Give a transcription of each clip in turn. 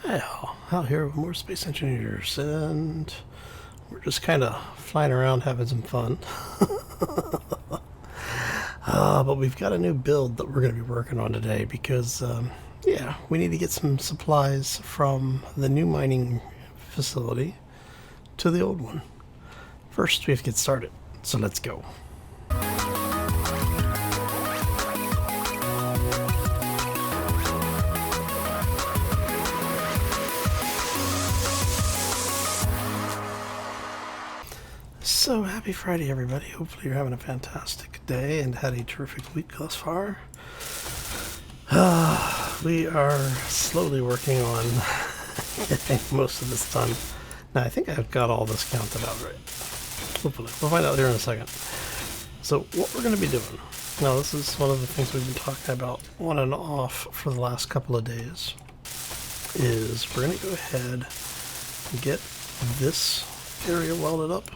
Out here with more space engineers, and we're just kind of flying around having some fun. But we've got a new build that we're going to be working on today because, we need to get some supplies from the new mining facility to the old one. First, we have to get started, so let's go. So happy Friday, everybody. Hopefully you're having a fantastic day and had a terrific week thus far. We are slowly working on getting most of this done. Now, I think I've got all this counted out right. Hopefully. We'll find out here in a second. So what we're going to be doing. Now, this is one of the things we've been talking about on and off for the last couple of days. Is we're going to go ahead and get this area welded up.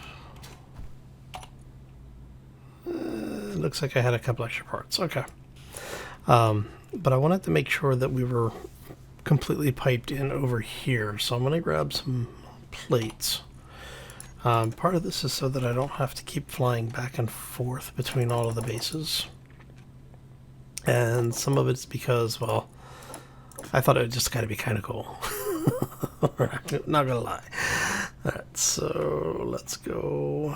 It looks like I had a couple extra parts. Okay. But I wanted to make sure that we were completely piped in over here. So I'm going to grab some plates. Part of this is so that I don't have to keep flying back and forth between all of the bases. And some of it's because, well, I thought it would just gotta be kind of cool. Not gonna lie. Alright, so let's go.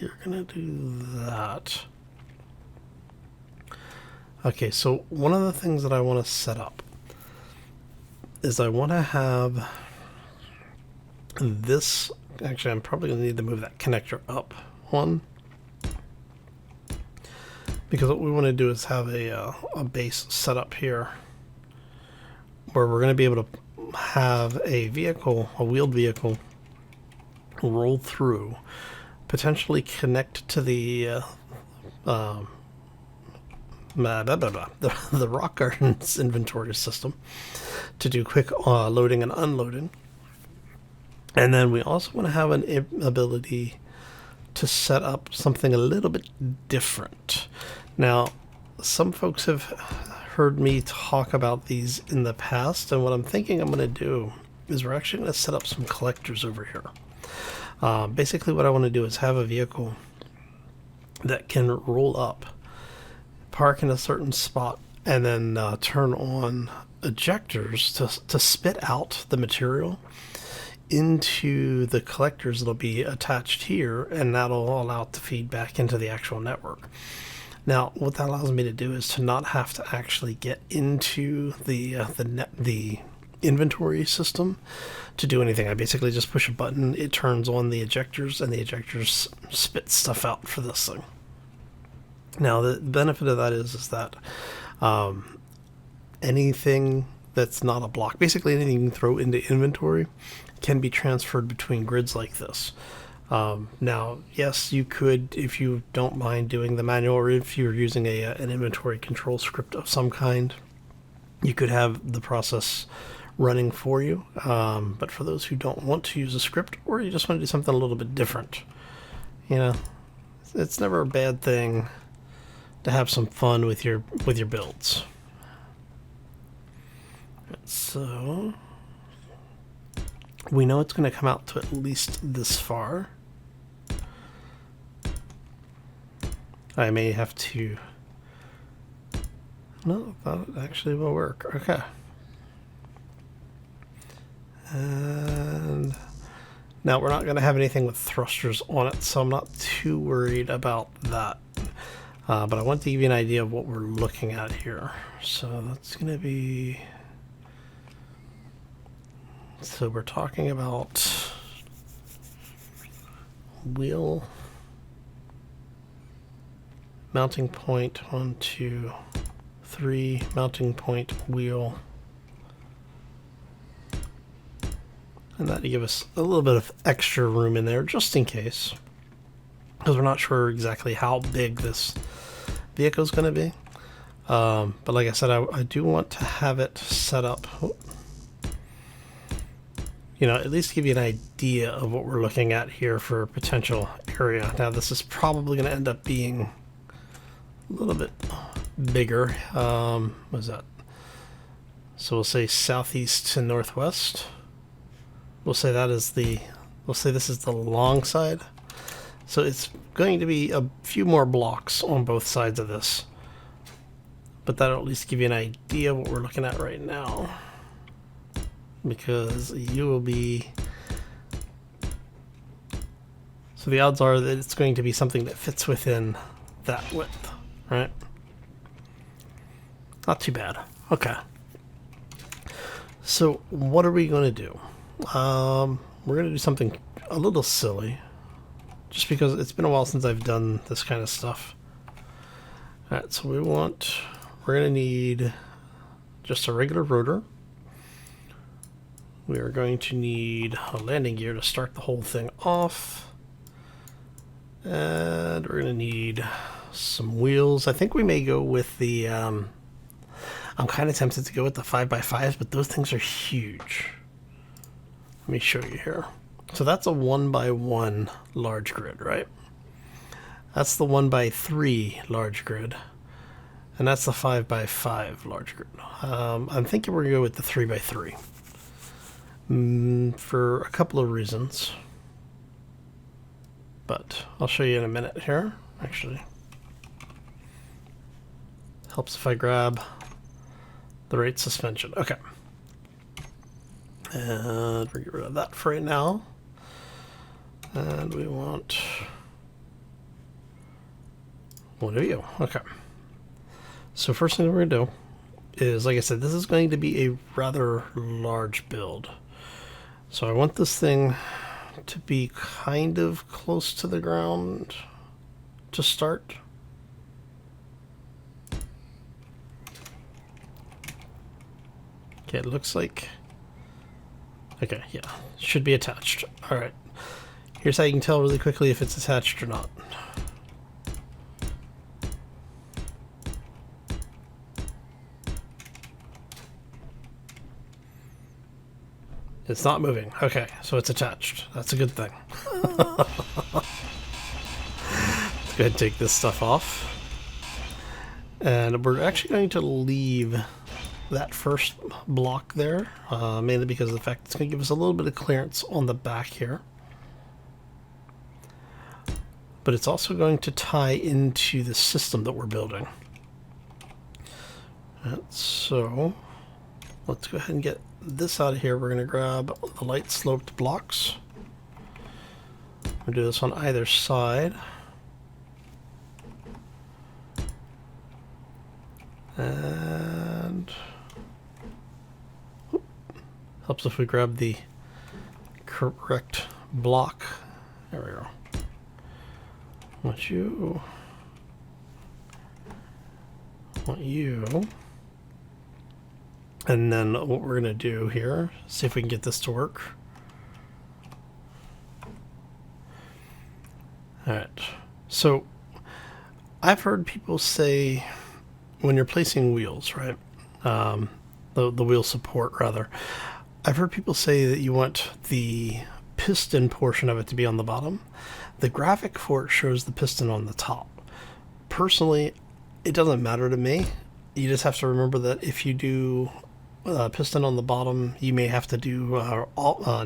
You're gonna do that. Okay, so one of the things that I want to set up is I want to have this. Actually, I'm probably going to need to move that connector up one, because what we want to do is have a base set up here where we're going to be able to have a vehicle, a wheeled vehicle, roll through, potentially connect to the the rock garden's inventory system to do quick loading and unloading. And then we also want to have an ability to set up something a little bit different. Now, some folks have heard me talk about these in the past, and what I'm thinking I'm going to do is we're actually going to set up some collectors over here. Basically what I want to do is have a vehicle that can roll up, park in a certain spot, and then turn on ejectors to spit out the material into the collectors that'll be attached here, and that'll allow it to feed back into the actual network. Now, what that allows me to do is to not have to actually get into the inventory system to do anything. I basically just push a button, it turns on the ejectors, and the ejectors spit stuff out for this thing. Now, the benefit of that is that anything that's not a block, basically anything you can throw into inventory, can be transferred between grids like this. Now, yes, you could, if you don't mind doing the manual, or if you're using an inventory control script of some kind, you could have the process running for you. But for those who don't want to use a script, or you just want to do something a little bit different, it's never a bad thing to have some fun with your builds. So we know it's going to come out to at least this far. I may have to... No, that actually will work. Okay. And now we're not going to have anything with thrusters on it, so I'm not too worried about that. But I want to give you an idea of what we're looking at here. So that's going to be... So we're talking about wheel mounting point, 1, 2, 3, mounting point, wheel. And that'll give us a little bit of extra room in there just in case, because we're not sure exactly how big this vehicle is going to be. But like I said, I do want to have it set up, at least give you an idea of what we're looking at here for a potential area. Now, this is probably going to end up being a little bit bigger. What is that? So we'll say southeast to northwest. We'll say this is the long side. So it's going to be a few more blocks on both sides of this. But that'll at least give you an idea of what we're looking at right now. Because you will be... So the odds are that it's going to be something that fits within that width, right? Not too bad. Okay. So what are we going to do? We're going to do something a little silly. Just because it's been a while since I've done this kind of stuff. Alright, so we're going to need just a regular rotor. We are going to need a landing gear to start the whole thing off. And we're going to need some wheels. I think we may go with the... I'm kind of tempted to go with the 5x5s, but those things are huge. Let me show you here. So that's a 1x1 large grid, right? That's the 1x3 large grid. And that's the 5x5 large grid. I'm thinking we're going to go with the 3x3. For a couple of reasons. But I'll show you in a minute here, actually. Helps if I grab the right suspension. Okay. And we'll get rid of that for right now. And we want one of you. Okay. So first thing we're going to do is, like I said, this is going to be a rather large build. So I want this thing to be kind of close to the ground to start. Okay, it looks like... Okay, yeah, should be attached. Alright. Here's how you can tell really quickly if it's attached or not. It's not moving. Okay, so it's attached. That's a good thing. Let's go ahead and take this stuff off. And we're actually going to leave that first block there, mainly because of the fact it's going to give us a little bit of clearance on the back here. But it's also going to tie into the system that we're building. And so let's go ahead and get this out of here. We're going to grab the light sloped blocks. We'll do this on either side. And helps if we grab the correct block. There we go. Want you. And then what we're going to do here, see if we can get this to work. Alright, so I've heard people say when you're placing wheels, right? The wheel support, rather. I've heard people say that you want the piston portion of it to be on the bottom. The graphic for it shows the piston on the top. Personally, it doesn't matter to me. You just have to remember that if you do piston on the bottom, you may have to do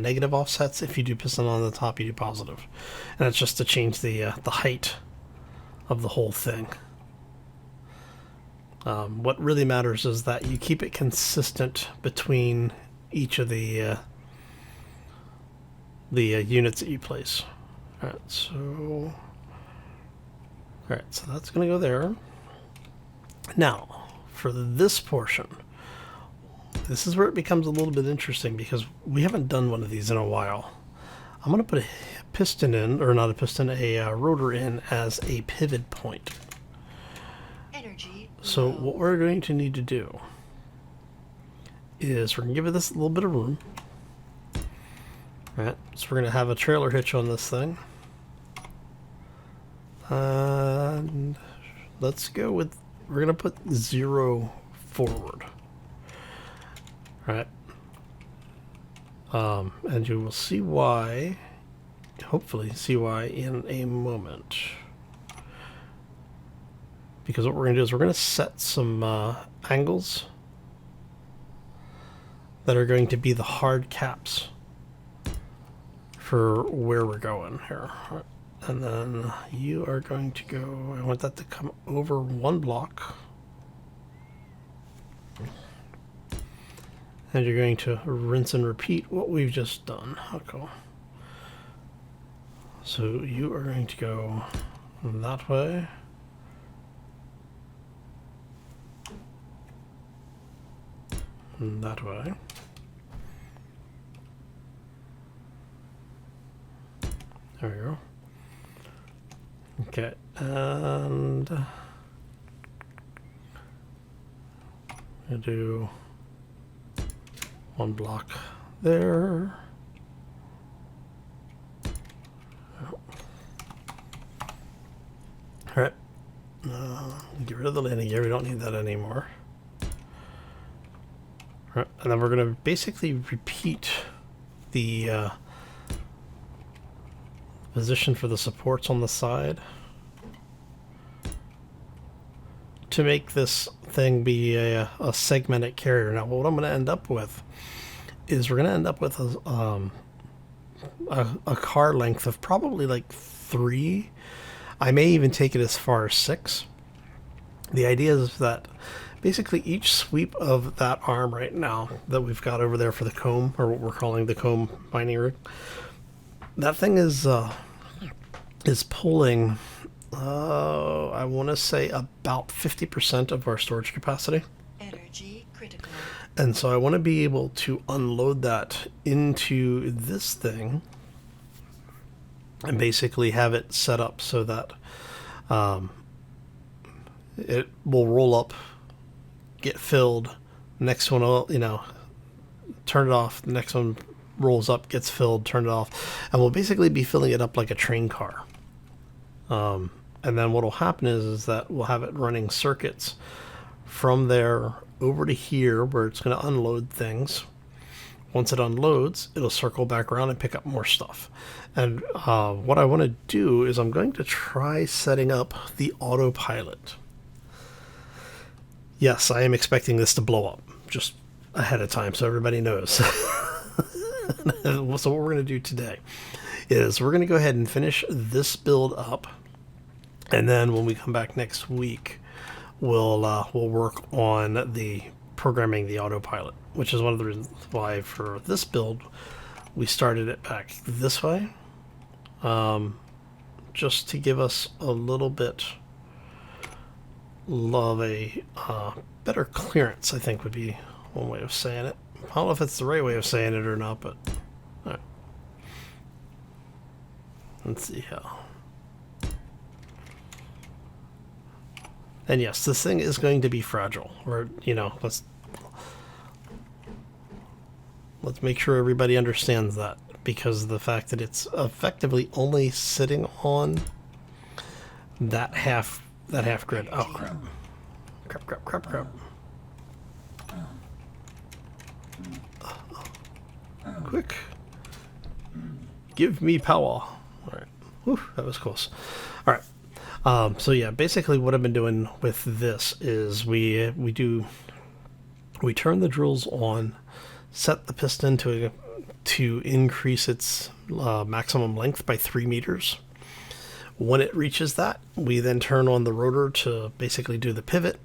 negative offsets. If you do piston on the top, you do positive. And that's just to change the height of the whole thing. What really matters is that you keep it consistent between each of the units that you place. Alright, so that's going to go there. Now, for this portion, this is where it becomes a little bit interesting because we haven't done one of these in a while. I'm going to put a piston in, or not a piston, a rotor in as a pivot point. So what we're going to need to do is we're going to give it this a little bit of room. Alright, so we're going to have a trailer hitch on this thing. And let's go with, we're going to put 0 forward. Alright. And you will see why, hopefully see why in a moment. Because what we're going to do is we're going to set some angles. that are going to be the hard caps for where we're going here. And then you are going to go, I want that to come over one block. And you're going to rinse and repeat what we've just done. Okay. So you are going to go that way. That way. There we go. Okay, and I do one block there. All right, get rid of the landing gear. We don't need that anymore. All right, and then we're going to basically repeat the position for the supports on the side to make this thing be a segmented carrier. Now, what I'm going to end up with is we're going to end up with a car length of probably like 3. I may even take it as far as 6. The idea is that basically each sweep of that arm right now that we've got over there for the comb, or what we're calling the comb mining rig, that thing is pulling, I want to say about 50% of our storage capacity. Energy critical. And so I want to be able to unload that into this thing and basically have it set up so that it will roll up, get filled, next one will, turn it off, the next one rolls up, gets filled, turn it off, and we'll basically be filling it up like a train car. And then what will happen is that we'll have it running circuits from there over to here where it's going to unload things. Once it unloads, it'll circle back around and pick up more stuff. And what I want to do is I'm going to try setting up the autopilot. Yes, I am expecting this to blow up just ahead of time so everybody knows. So what we're going to do today is we're going to go ahead and finish this build up, and then when we come back next week, we'll work on the programming the autopilot, which is one of the reasons why for this build we started it back this way, just to give us a little bit of a better clearance, I think would be one way of saying it. I don't know if it's the right way of saying it or not, but all right. Let's see how. And yes, this thing is going to be fragile. Or, let's make sure everybody understands that, because of the fact that it's effectively only sitting on that half grid. Oh crap. Crap. Quick. Give me power. Alright. Whew, that was close. Alright. So yeah, basically what I've been doing with this is we turn the drills on, set the piston to increase its maximum length by 3 meters. When it reaches that, we then turn on the rotor to basically do the pivot.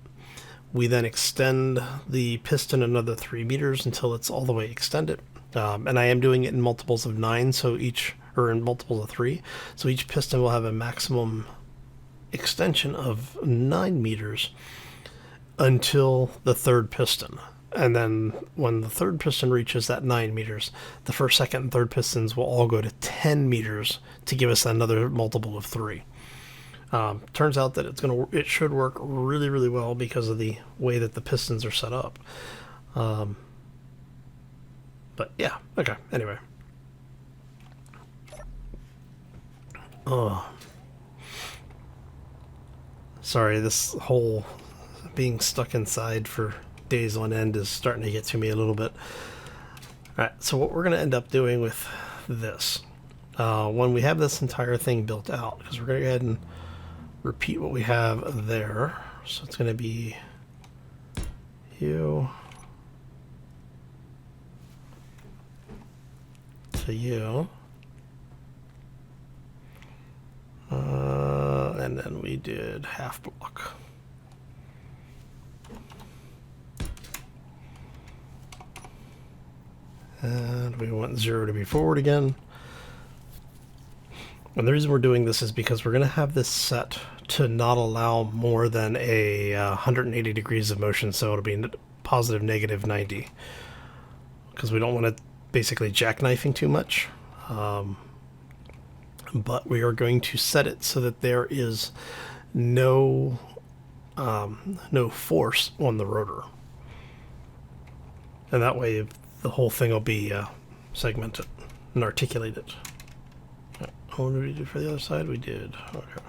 We then extend the piston another 3 meters until it's all the way extended. And I am doing it in multiples of 9, in multiples of 3. So each piston will have a maximum extension of 9 meters until the third piston. And then when the third piston reaches that 9 meters, the first, second, and third pistons will all go to 10 meters to give us another multiple of 3. Turns out that it should work really, really well because of the way that the pistons are set up. But yeah, okay, anyway. Oh. Sorry, this whole being stuck inside for days on end is starting to get to me a little bit. Alright, so what we're going to end up doing with this, when we have this entire thing built out, because we're going to go ahead and repeat what we have there. So it's going to be you, to you. And then we did half block. And we want 0 to be forward again. And the reason we're doing this is because we're going to have this set to not allow more than a 180 degrees of motion, so it'll be positive negative 90. Because we don't want it basically jackknifing too much. But we are going to set it so that there is no force on the rotor. And that way the whole thing will be segmented and articulated. What did we do for the other side? We did. Okay.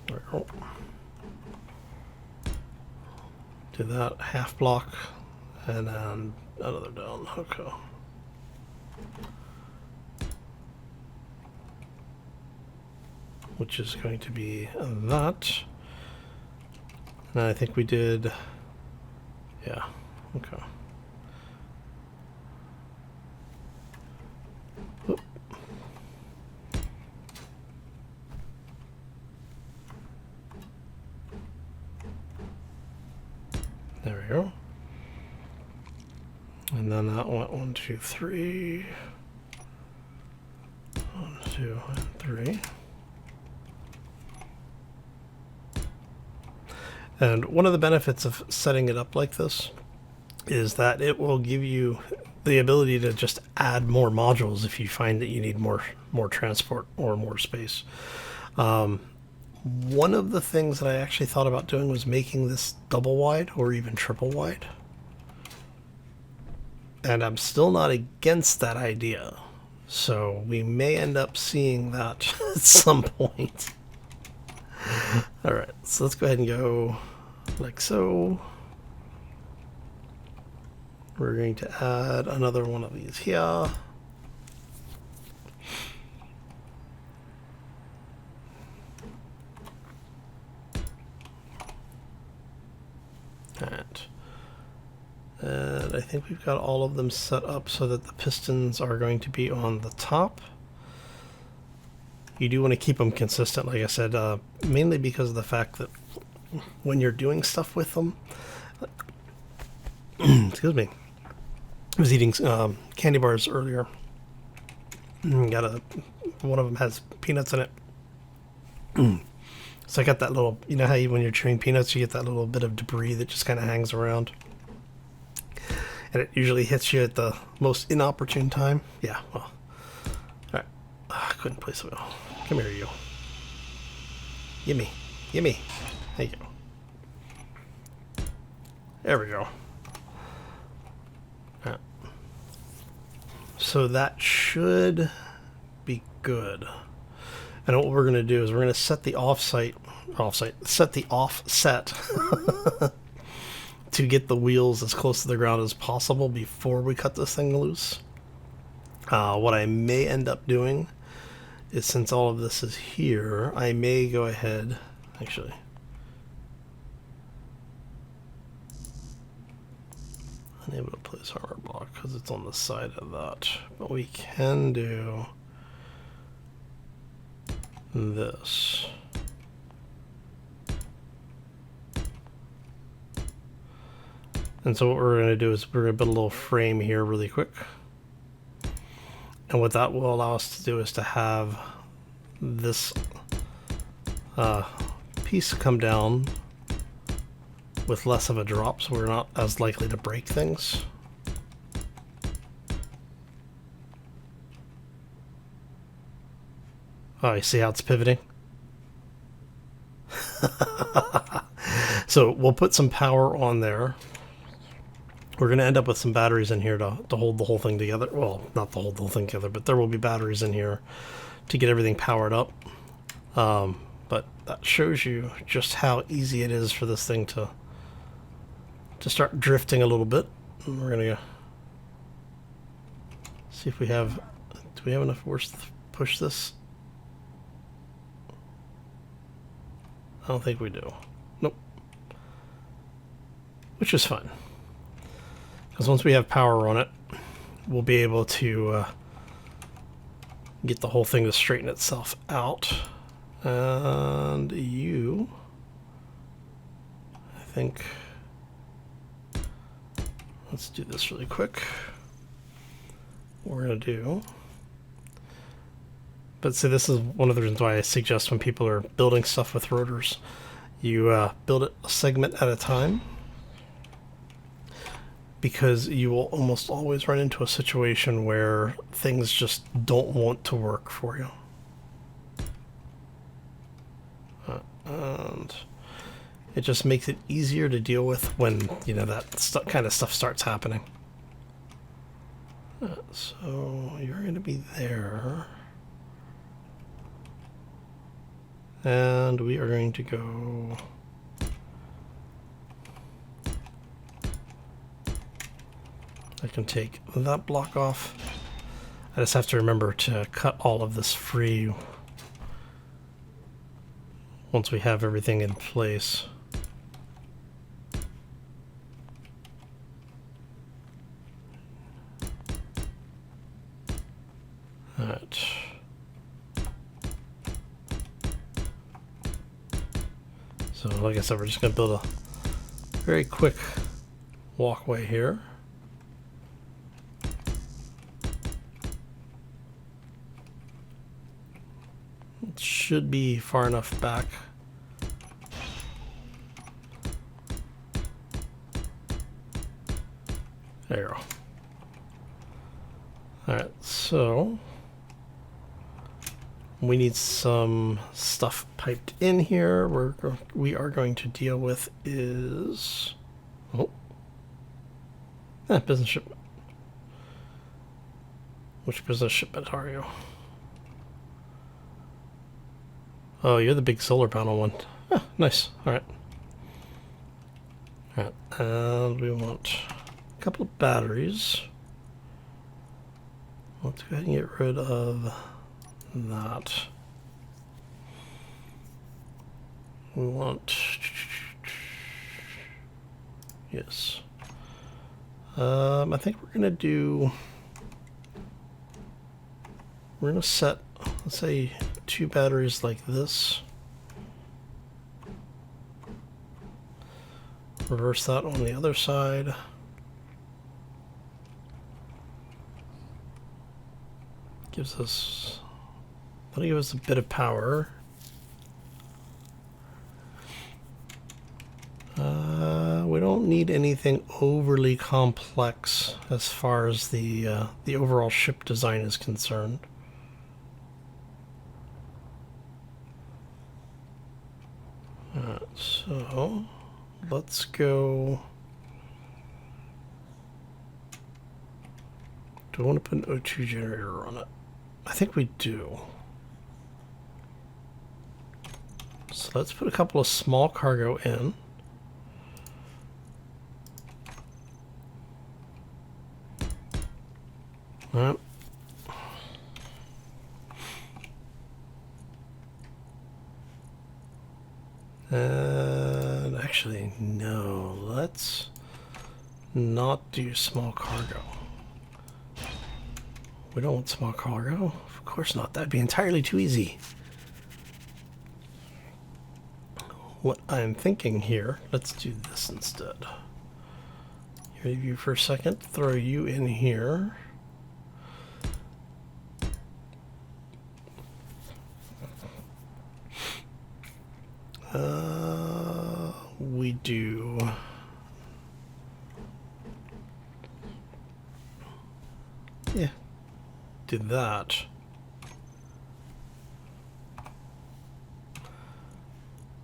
There we go. Do that half block and then another down. Okay. Which is going to be that. And I think we did. Yeah. Okay. Oop. There we go. And then that went 1, 2, 3. 1, 2, and 3. And one of the benefits of setting it up like this is that it will give you the ability to just add more modules if you find that you need more transport or more space. One of the things that I actually thought about doing was making this double wide or even triple wide. And I'm still not against that idea. So we may end up seeing that at some point. Alright, so let's go ahead and go like so. We're going to add another one of these here. And I think we've got all of them set up so that the pistons are going to be on the top. You do want to keep them consistent, like I said, mainly because of the fact that when you're doing stuff with them, excuse me, I was eating candy bars earlier. One of them has peanuts in it. So I got that little, you know how when you're chewing peanuts, you get that little bit of debris that just kind of hangs around. And it usually hits you at the most inopportune time. Yeah, well. Alright. I couldn't place it well. Come here, you. Gimme. Gimme. There you go. There we go. Alright. So that should be good. And what we're going to do is we're going to set the offset to get the wheels as close to the ground as possible before we cut this thing loose. What I may end up doing is, since all of this is here, I may go ahead, actually, unable to place armor block because it's on the side of that, but we can do this. And so what we're going to do is we're going to put a little frame here really quick. And what that will allow us to do is to have this piece come down with less of a drop, so we're not as likely to break things. Oh, you see how it's pivoting? So we'll put some power on there. We're going to end up with some batteries in here to hold the whole thing together. Well, not to hold the whole thing together, but there will be batteries in here to get everything powered up. But that shows you just how easy it is for this thing to start drifting a little bit. And we're going to see if we have... Do we have enough force to push this? I don't think we do. Nope. Which is fine. Because once we have power on it, we'll be able to get the whole thing to straighten itself out. And you, I think, let's do this really quick. What we're going to do. But see, this is one of the reasons why I suggest when people are building stuff with rotors, you build it a segment at a time, because you will almost always run into a situation where things just don't want to work for you. And it just makes it easier to deal with when, you know, that kind of stuff starts happening. So you're going to be there. And we are going to go... I can take that block off. I just have to remember to cut all of this free once we have everything in place. Alright. So like I said, we're just going to build a very quick walkway here. It should be far enough back. There you go. Alright, so we need some stuff piped in here. We are going to deal with is business shipment. Which business shipment are you? Oh, you're the big solar panel one. Ah, nice. Alright. Alright, and we want a couple of batteries. Let's go ahead and get rid of that. We want... Yes. I think we're going to do... We're going to set, let's say, 2 batteries like this. Reverse that on the other side. Gives us... That'll give us a bit of power. We don't need anything overly complex as far as the overall ship design is concerned. So let's go. Do I want to put an O2 generator on it? I think we do. So let's put a couple of small cargo in. All right. And actually, no, let's not do small cargo. We don't want small cargo. Of course not. That'd be entirely too easy. What I'm thinking here, let's do this instead. Leave you for a second, throw you in here. We do... Yeah, did that.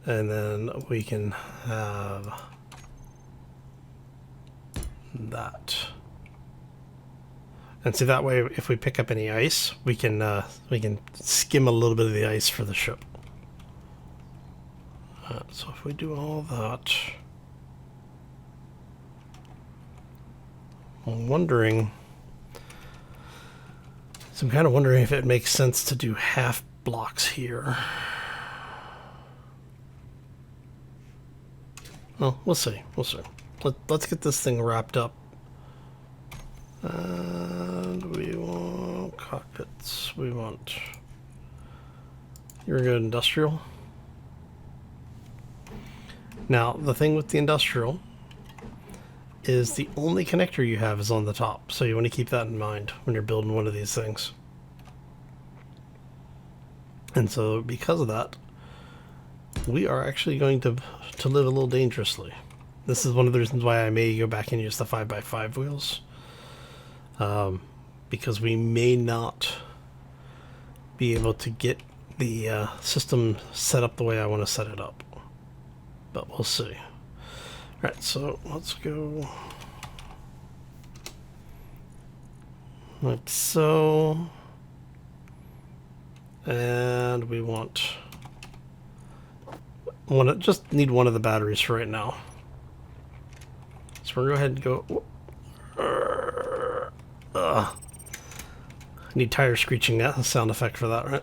And then we can have that. And see, that way, if we pick up any ice, we can skim a little bit of the ice for the ship. So if we do all that, I'm wondering. So I'm kind of wondering if it makes sense to do half blocks here. Well, we'll see. We'll see. Let's get this thing wrapped up And we want cockpits. We want... You're good industrial. Now, the thing with the industrial is the only connector you have is on the top. So you want to keep that in mind when you're building one of these things. And so because of that, we are actually going to live a little dangerously. This is one of the reasons why I may go back and use the 5x5 wheels. Because we may not be able to get the system set up the way I want to set it up. But we'll see. Alright, so let's go like so. And we want just need one of the batteries for right now. So we're gonna go ahead and go. Need tire screeching sound effect for that, right?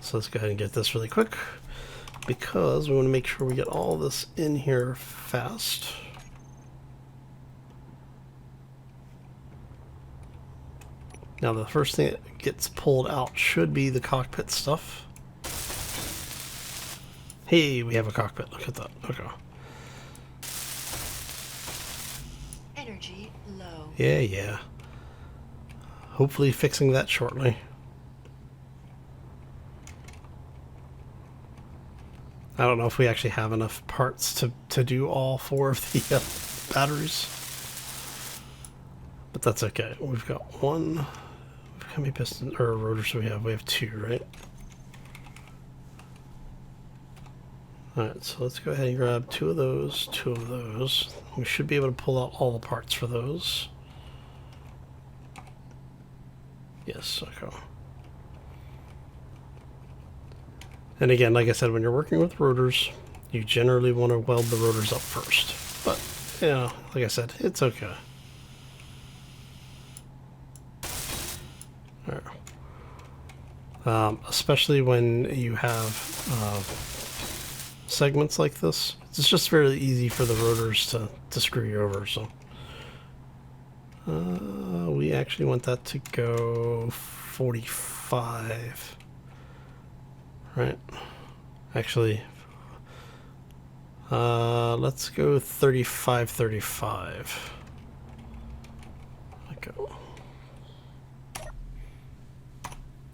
So let's go ahead and get this really quick because we want to make sure we get all this in here fast. Now the first thing that gets pulled out should be the cockpit stuff. Hey, we have a cockpit. Look at that. Okay. Energy low. Yeah. Hopefully fixing that shortly. I don't know if we actually have enough parts to do all 4 of the batteries. But that's okay. We've got one. How many pistons or rotors do we have? We have 2, right? Alright, so let's go ahead and grab 2 of those, 2 of those. We should be able to pull out all the parts for those. Yes, okay. And again, like I said, when you're working with rotors, you generally want to weld the rotors up first. But, you know, like I said, it's okay. There. Especially when you have segments like this. It's just very easy for the rotors to screw you over, so. We actually want that to go 45. Right. Actually, let's go 35. Okay.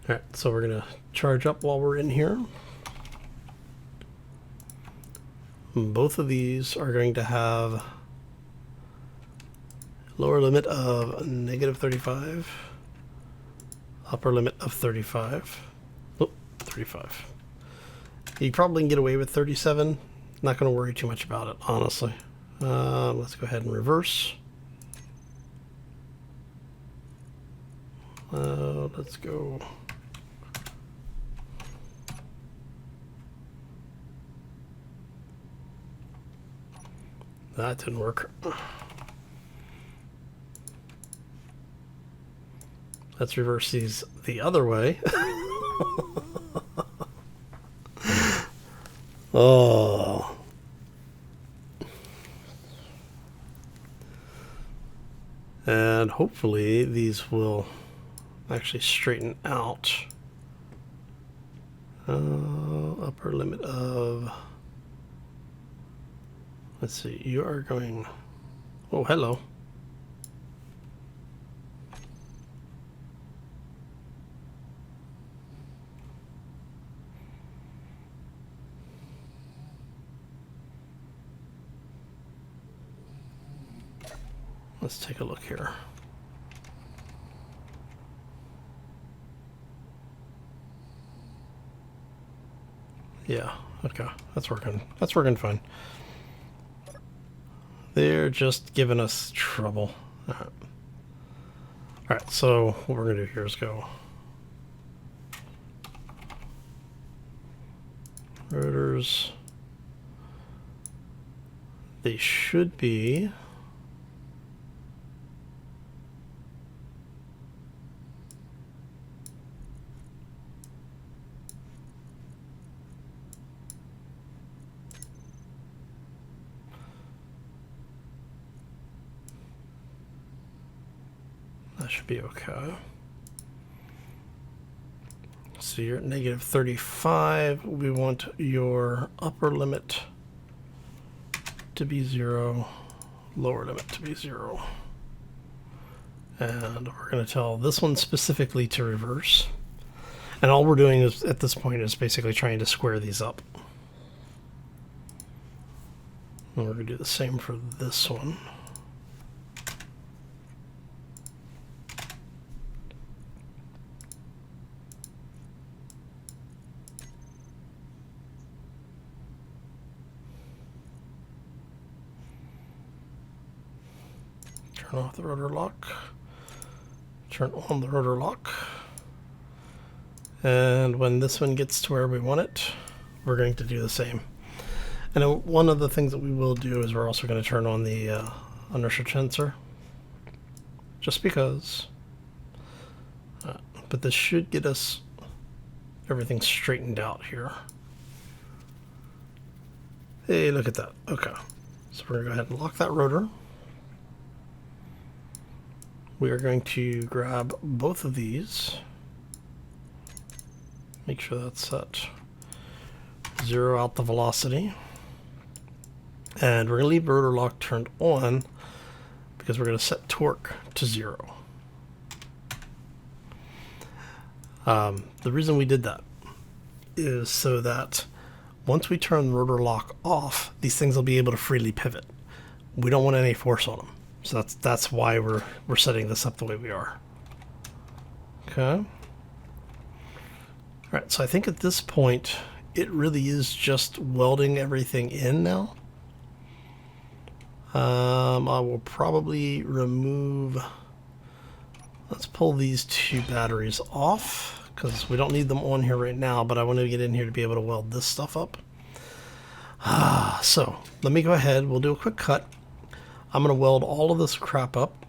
Alright, so we're gonna charge up while we're in here. Both of these are going to have lower limit of -35, upper limit of 35. Oh, 35. You probably can get away with 37. Not going to worry too much about it, honestly. Let's go ahead and reverse. Let's go. That didn't work. Let's reverse these the other way. Oh. And hopefully these will actually straighten out. Upper limit of... Let's see, you are going... Oh, hello. Let's take a look here. Yeah, okay. That's working. That's working fine. They're just giving us trouble. Alright, so what we're going to do here is go rotors. They should be... That should be okay. So you're at negative 35. We want your upper limit to be 0, lower limit to be 0. And we're going to tell this one specifically to reverse. And all we're doing is, at this point, is basically trying to square these up. And we're going to do the same for this one. Turn off the rotor lock. Turn on the rotor lock. And when this one gets to where we want it, we're going to do the same. And one of the things that we will do is we're also going to turn on the inertia sensor. Just because. But this should get us everything straightened out here. Hey, look at that. Okay. So we're going to go ahead and lock that rotor. We are going to grab both of these. Make sure that's set. Zero out the velocity. And we're going to leave rotor lock turned on because we're going to set torque to 0. The reason we did that is so that once we turn rotor lock off, these things will be able to freely pivot. We don't want any force on them. So that's why we're setting this up the way we are. Okay. Alright, so I think at this point it really is just welding everything in now. I will probably remove, let's pull these 2 batteries off because we don't need them on here right now, but I want to get in here to be able to weld this stuff up. So let me go ahead, we'll do a quick cut. I'm going to weld all of this crap up,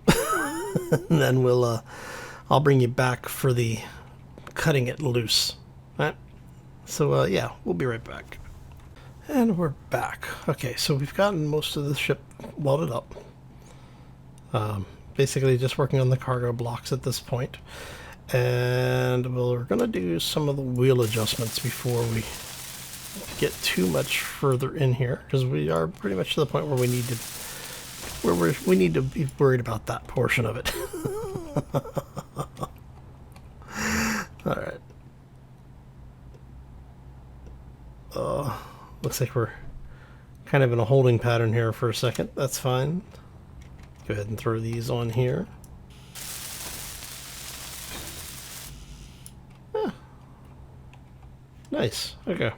and then I'll bring you back for the cutting it loose. All right? So, yeah, we'll be right back. And we're back. Okay, so we've gotten most of the ship welded up. Basically just working on the cargo blocks at this point. And we're going to do some of the wheel adjustments before we get too much further in here, because we are pretty much to the point where we need to be worried about that portion of it. All right. Looks like we're kind of in a holding pattern here for a second. That's fine. Go ahead and throw these on here. Nice. Okay.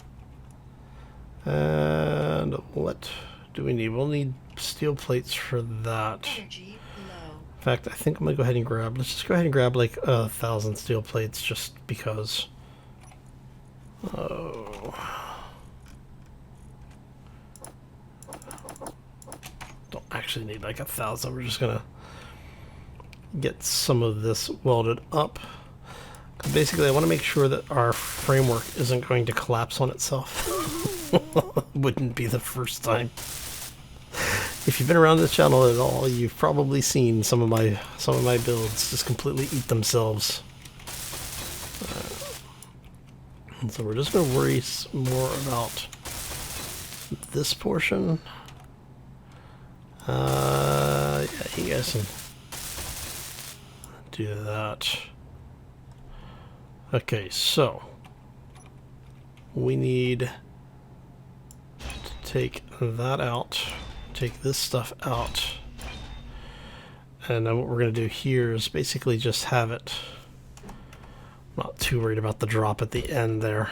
And what do we need? We'll need steel plates for that. Energy low. In fact, I think I'm gonna go ahead and grab. Let's just go ahead and grab like 1,000 steel plates, just because. Oh. Don't actually need like 1,000. We're just gonna get some of this welded up. Basically, I want to make sure that our framework isn't going to collapse on itself. Wouldn't be the first time. If you've been around this channel at all, you've probably seen some of my builds just completely eat themselves. And so we're just going to worry more about this portion. Yeah, you guys can do that. Okay, so we need to take that out, take this stuff out, and then what we're going to do here is basically just have it. I'm not too worried about the drop at the end there.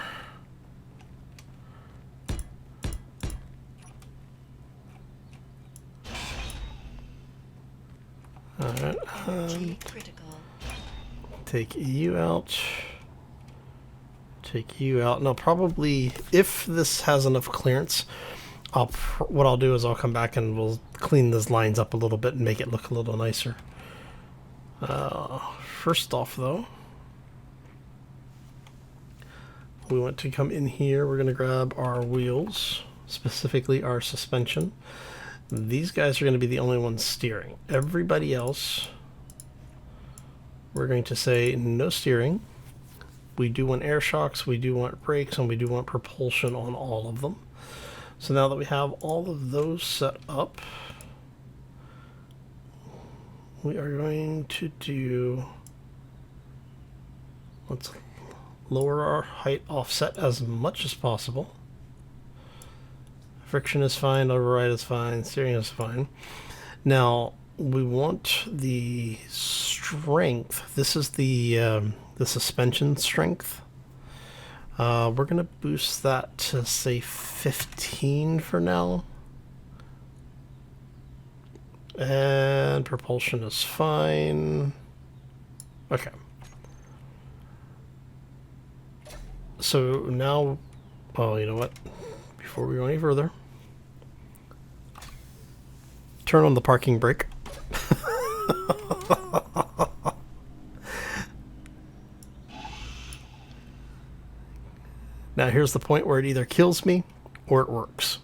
Alright, Critical. take you out. Take you out. Now, probably, if this has enough clearance, what I'll do is I'll come back and we'll clean those lines up a little bit and make it look a little nicer. First off, though, we want to come in here. We're going to grab our wheels, specifically our suspension. These guys are going to be the only ones steering. Everybody else we're going to say no steering. We do want air shocks, we do want brakes, and we do want propulsion on all of them. So now that we have all of those set up, we are going to do, let's lower our height offset as much as possible. Friction is fine, override is fine, steering is fine. Now we want the strength. This is the suspension strength. We're going to boost that to say 15 for now. And propulsion is fine. Okay. So now, well, you know what? Before we go any further, turn on the parking brake. Now here's the point where it either kills me or it works.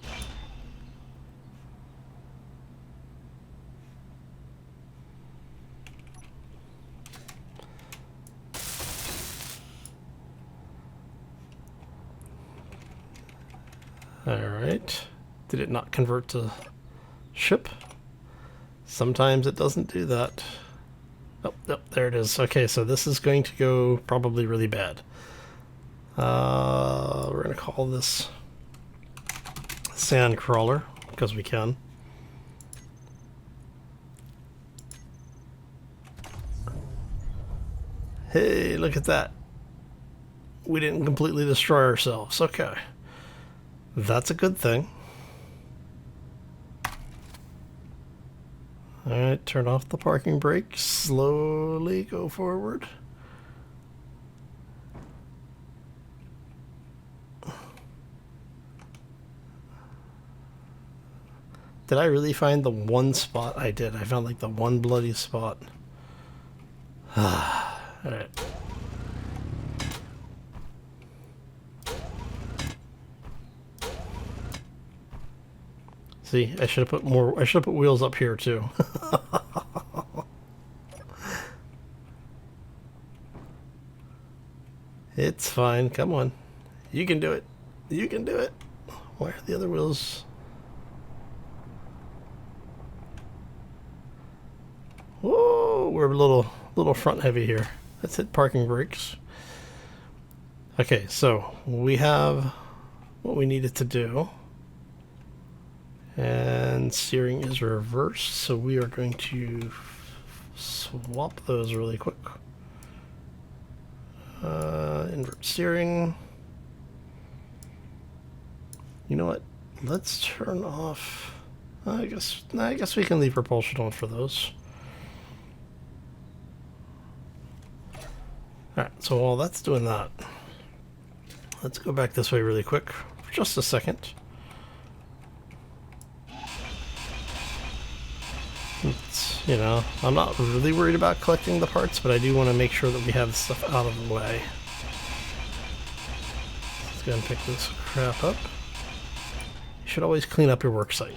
Alright. Did it not convert to ship? Sometimes it doesn't do that. Oh, there it is. Okay, so this is going to go probably really bad. We're going to call this sand crawler because we can. Hey, look at that. We didn't completely destroy ourselves. Okay. That's a good thing. Alright, turn off the parking brake. Slowly go forward. Did I really find the one spot? I did. I found like the one bloody spot. Alright. See, I should have put more. I should have put wheels up here too. It's fine. Come on, you can do it. You can do it. Why are the other wheels? Whoa, we're a little front heavy here. Let's hit parking brakes. Okay, so we have what we needed to do. And steering is reversed, so we are going to swap those really quick. Invert steering. You know what? Let's turn off. I guess we can leave propulsion on for those. Alright, so while that's doing that, let's go back this way really quick for just a second. It's, you know, I'm not really worried about collecting the parts, but I do want to make sure that we have stuff out of the way. Let's go ahead and pick this crap up. You should always clean up your work site.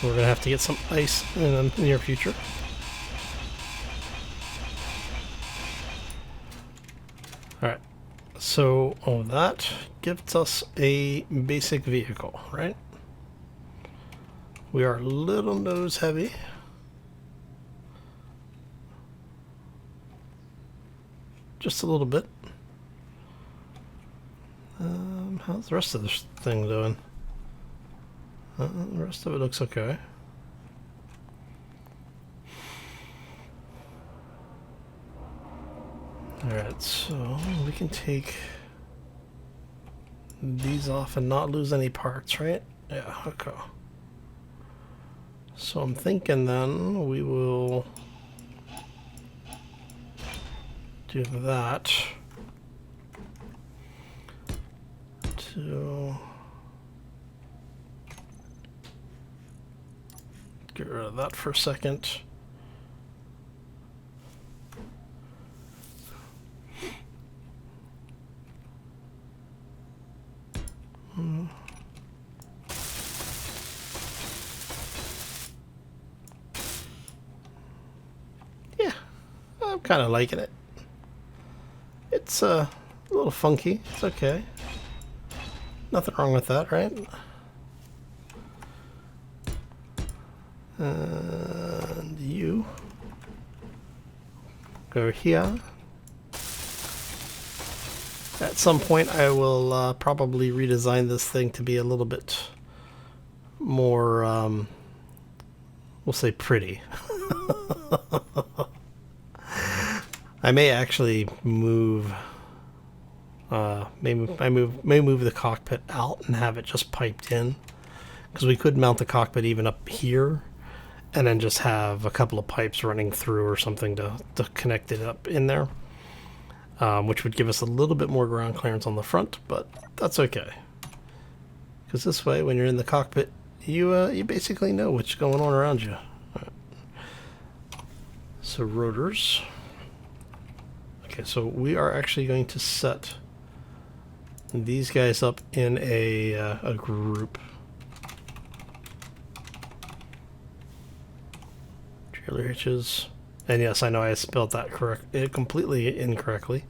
We're going to have to get some ice in the near future. Alright, so that gives us a basic vehicle, right? We are a little nose heavy. Just a little bit. How's the rest of this thing doing? The rest of it looks okay. Alright, so we can take these off and not lose any parts, right? Yeah, okay. So I'm thinking then we will do that to get rid of that for a second. kind of liking it. It's a little funky. It's okay. Nothing wrong with that, right? And you go here. At some point I will probably redesign this thing to be a little bit more, we'll say pretty. I may actually move, may move the cockpit out and have it just piped in, because we could mount the cockpit even up here and then just have a couple of pipes running through or something to connect it up in there, which would give us a little bit more ground clearance on the front, but that's okay, because this way when you're in the cockpit you basically know what's going on around you. Right. So rotors. Okay, so we are actually going to set these guys up in a group. Trailer hitches. And yes, I know I spelled that completely incorrectly.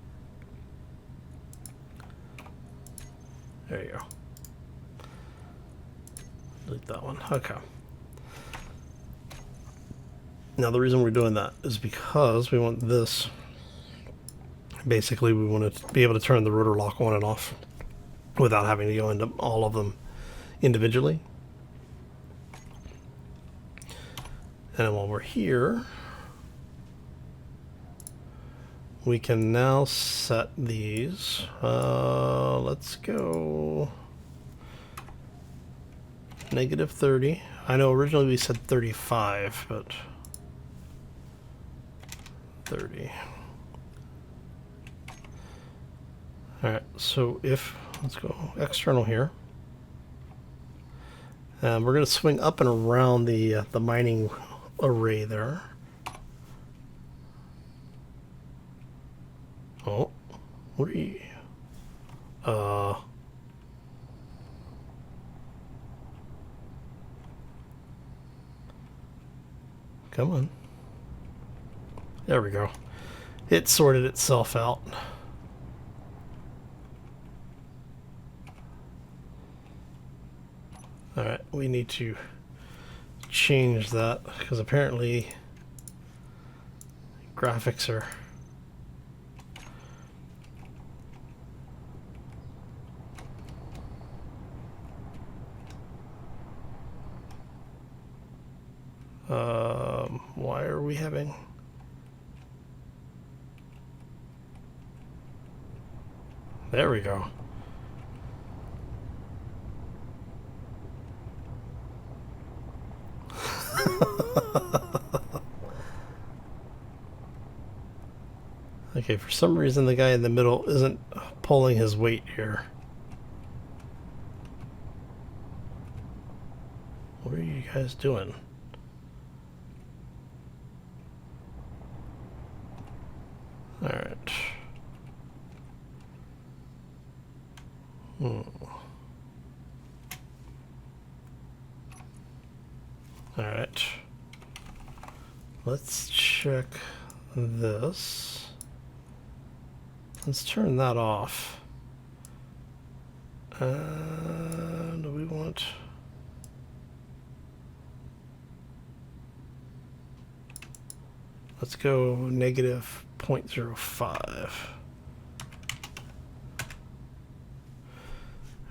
There you go. Delete that one. Okay. Now the reason we're doing that is because we want this. Basically, we want to be able to turn the rotor lock on and off without having to go into all of them individually. And then while we're here, we can now set these. Let's go -30. I know originally we said 35, but 30. Alright, so let's go external here. We're going to swing up and around the mining array there. Oh, what are you? Come on. There we go. It sorted itself out. Alright, we need to change that because apparently graphics are why are we having there we go. Okay, for some reason the guy in the middle isn't pulling his weight here. What are you guys doing? Alright. Alright. Let's check this. Let's turn that off. Do we want... Let's go -0.05.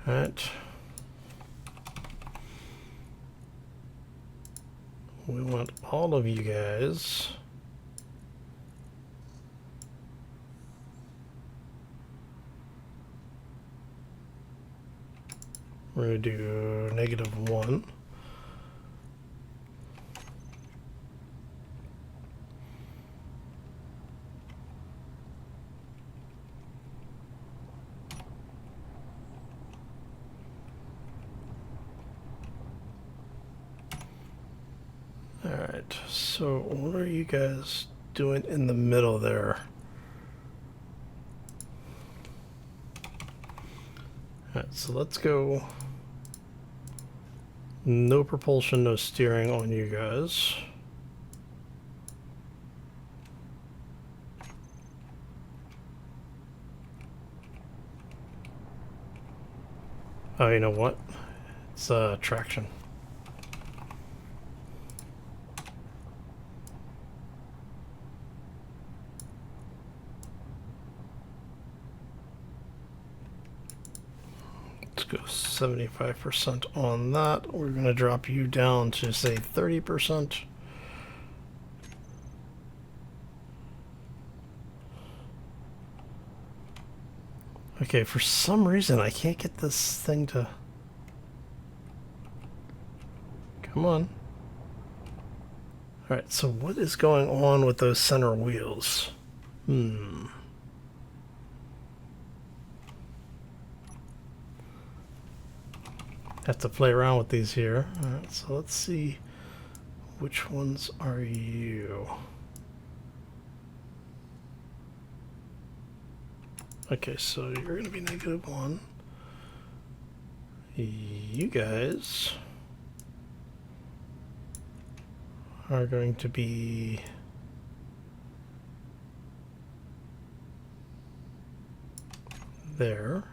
Alright. We want all of you guys we're going to do -1. Alright, so what are you guys doing in the middle there? Alright, so let's go no propulsion, no steering on you guys. Oh, you know what? It's traction. Let's go 75% on that. We're going to drop you down to, say, 30%. Okay, for some reason I can't get this thing to... Come on. Alright, so what is going on with those center wheels? Have to play around with these here. Alright, so let's see. Which ones are you? Okay, so you're going to be -1. You guys are going to be there.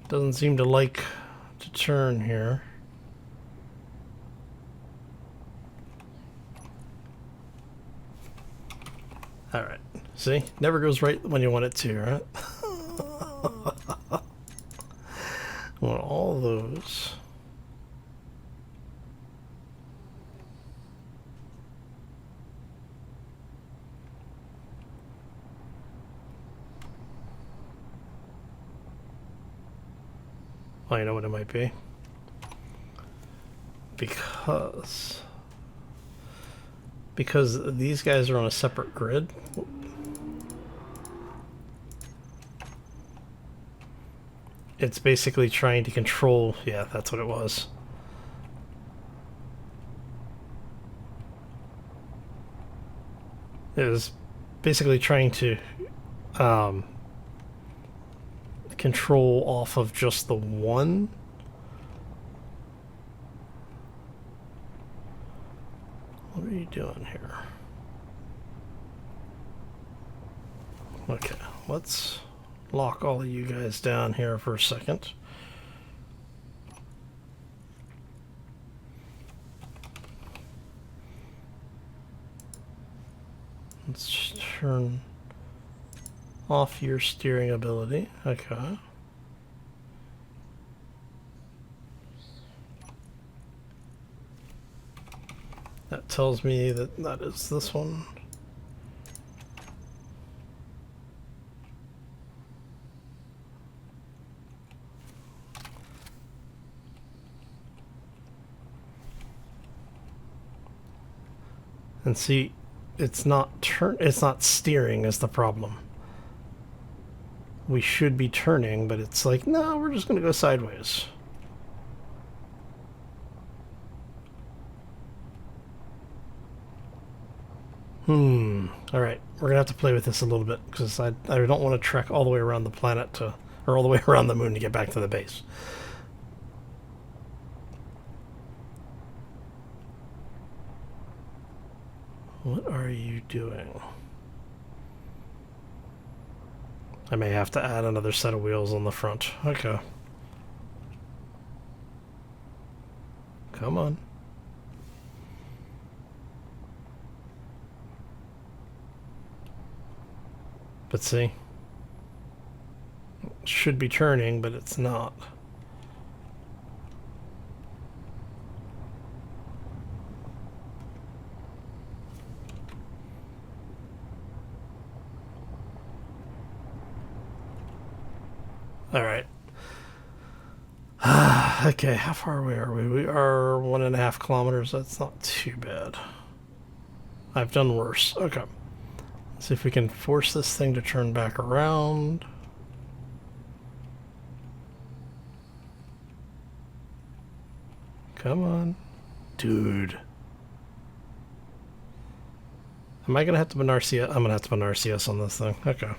Doesn't seem to like to turn here. Alright. See? Never goes right when you want it to, right? Want all those. Oh, you know what it might be? Because these guys are on a separate grid. It's basically trying to control... Yeah, that's what it was. It was basically trying to control off of just the one. What are you doing here? Okay, let's lock all of you guys down here for a second. Let's turn off your steering ability. Okay. That tells me that that is this one. And see, it's not steering is the problem. We should be turning, but it's like, no, we're just going to go sideways. Alright, we're going to have to play with this a little bit, because I don't want to trek all the way around the planet to, or all the way around the moon to get back to the base. What are you doing? I may have to add another set of wheels on the front. Okay. Come on. But see, it should be turning, but it's not. All right. Okay, how far away are we? We are 1.5 kilometers. That's not too bad. I've done worse. Okay. See if we can force this thing to turn back around. Come on. Dude. Am I going to have to put an RCS? I'm going to have to put an RCS on this thing. Okay.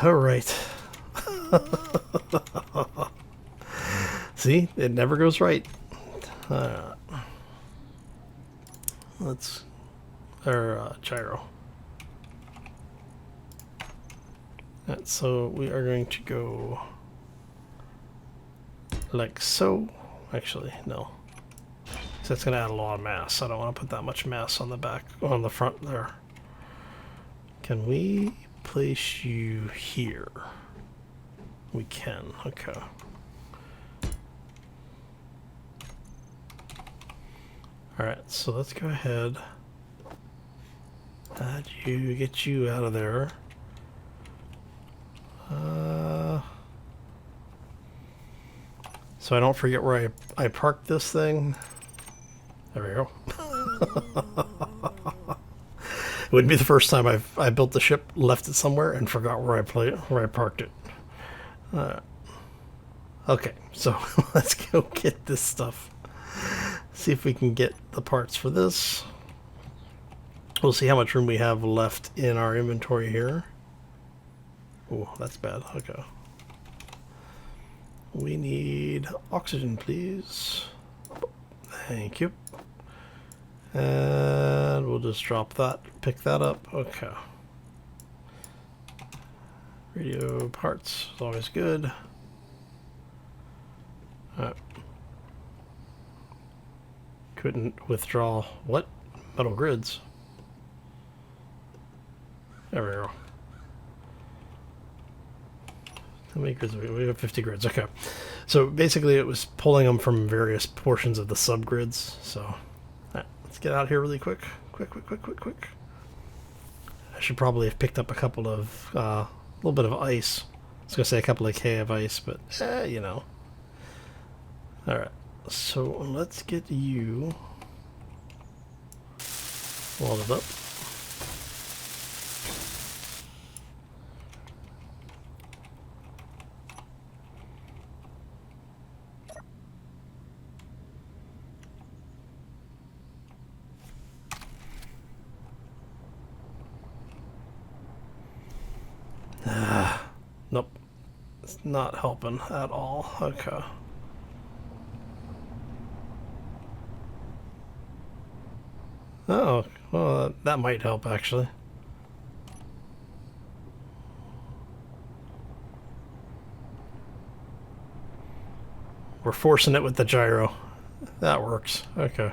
Alright. See, See, it never goes right. Gyro. Alright, so we are going to go like so. Actually, no. So that's going to add a lot of mass. I don't want to put that much mass on the back, on the front there. Can we place you here? We can, okay. Alright, so let's go ahead. Get you out of there. So I don't forget where I parked this thing. There we go. It wouldn't be the first time I built the ship, left it somewhere, and forgot where I parked it. Okay, so let's go get this stuff. See if we can get the parts for this. We'll see how much room we have left in our inventory here. Oh, that's bad. Okay. We need oxygen, please. Thank you. And we'll just drop that, pick that up. Okay. Radio parts is always good. Alright. Couldn't withdraw what? Metal grids. There we go. How many grids? We have 50 grids. Okay. So basically it was pulling them from various portions of the subgrids. So let's get out here really quick. Quick. I should probably have picked up a couple of, a little bit of ice. I was going to say a couple of K of ice, but, you know. Alright. So let's get you welded up. Nope. It's not helping at all. Okay. Oh, well, that might help actually. We're forcing it with the gyro. That works. Okay.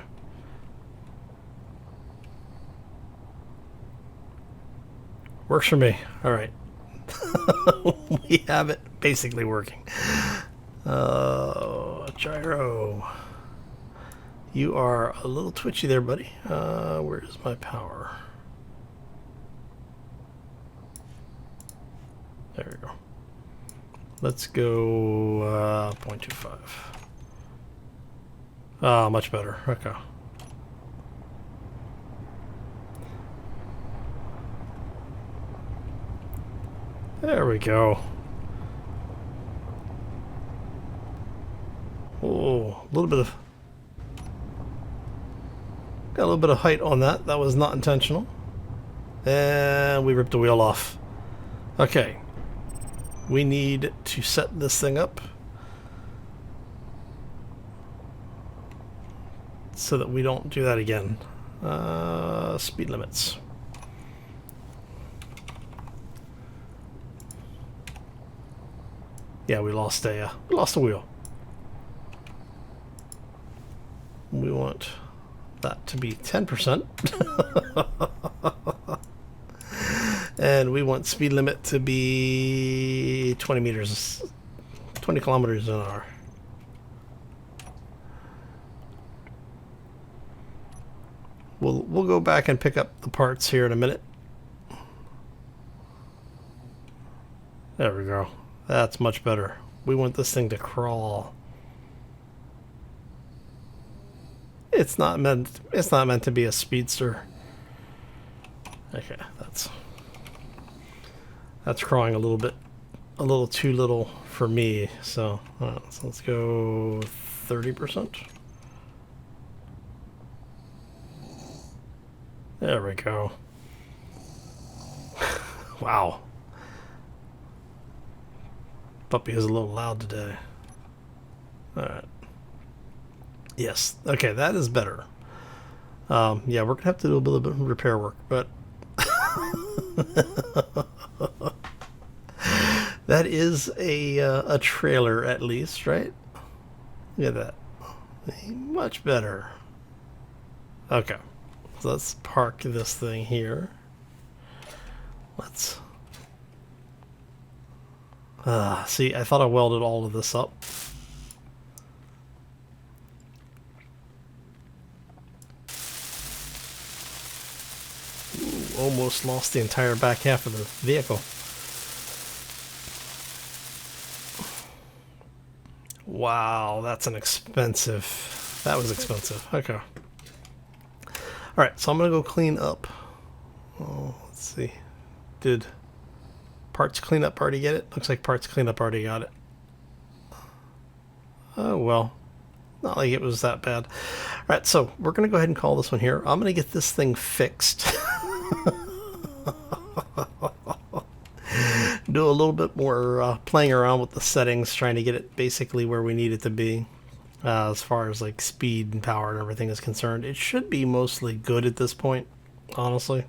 Works for me. All right. We have it basically working. Gyro. You are a little twitchy there, buddy. Where's my power? There we go. Let's go 0.25. Ah, much better. Okay. There we go. Oh, a little bit of... Got a little bit of height on that. That was not intentional. And we ripped the wheel off. Okay. We need to set this thing up so that we don't do that again. Speed limits. Yeah, we lost a wheel. We want that to be 10%. And we want speed limit to be 20 kilometers an hour. We'll go back and pick up the parts here in a minute. There we go. That's much better. We want this thing to crawl. It's not meant to be a speedster. Okay, that's crawling a little too little for me. So let's go 30%. There we go. Wow. Puppy is a little loud today. Alright. Yes. Okay, that is better. Yeah, we're going to have to do a little bit of repair work, but... that is a trailer, at least, right? Look at that. Much better. Okay. So let's park this thing here. Let's... see, I thought I welded all of this up. Ooh, almost lost the entire back half of the vehicle. Wow, that's an expensive... That was expensive. Okay. Alright, so I'm going to go clean up. Oh, let's see. Did parts cleanup already get it? Looks like parts cleanup already got it. Oh, well. Not like it was that bad. Alright, so we're going to go ahead and call this one here. I'm going to get this thing fixed. Do a little bit more playing around with the settings, trying to get it basically where we need it to be. As far as like speed and power and everything is concerned. It should be mostly good at this point, honestly.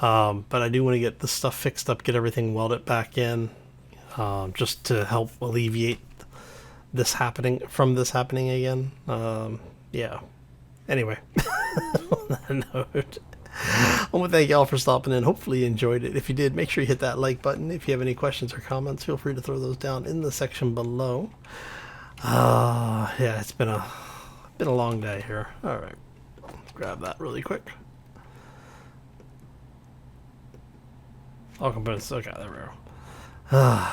But I do want to get this stuff fixed up, get everything welded back in, just to help alleviate this happening again. Yeah. Anyway, on that note, I want to thank y'all for stopping in. Hopefully you enjoyed it. If you did, make sure you hit that like button. If you have any questions or comments, feel free to throw those down in the section below. Yeah, it's been a long day here. All right, let's grab that really quick. All components. Okay, there we go.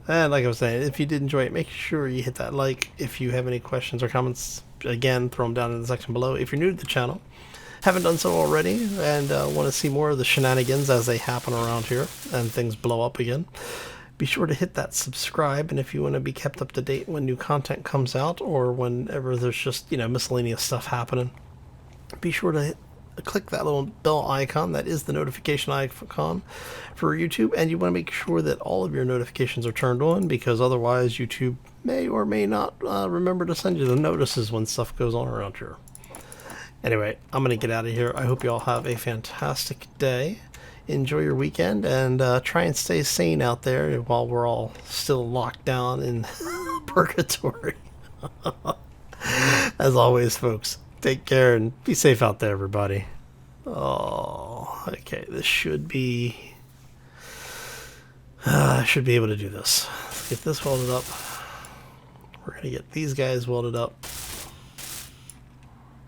And like I was saying, if you did enjoy it, make sure you hit that like. If you have any questions or comments, again, throw them down in the section below. If you're new to the channel, haven't done so already, and want to see more of the shenanigans as they happen around here and things blow up again, be sure to hit that subscribe. And if you want to be kept up to date when new content comes out or whenever there's just, miscellaneous stuff happening, be sure to click that little bell icon. That is the notification icon for YouTube, and you want to make sure that all of your notifications are turned on, because otherwise YouTube may or may not remember to send you the notices when stuff goes on around here. Anyway, I'm going to get out of here. I hope you all have a fantastic day. Enjoy your weekend, and try and stay sane out there while we're all still locked down in purgatory. As always, folks, take care and be safe out there, everybody. Oh, okay, this should be... I should be able to do this. Let's get this welded up. We're going to get these guys welded up.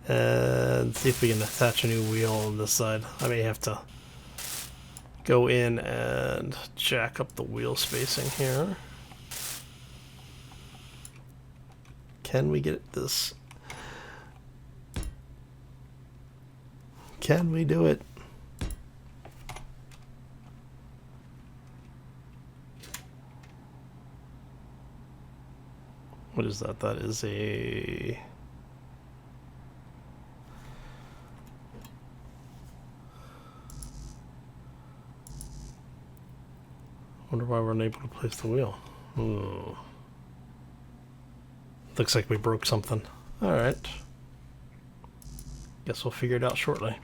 And see if we can attach a new wheel on this side. I may have to go in and jack up the wheel spacing here. Can we get this? Can we do it? What is that? That is a... wonder why we're unable to place the wheel. Looks like we broke something. Alright. Guess we'll figure it out shortly.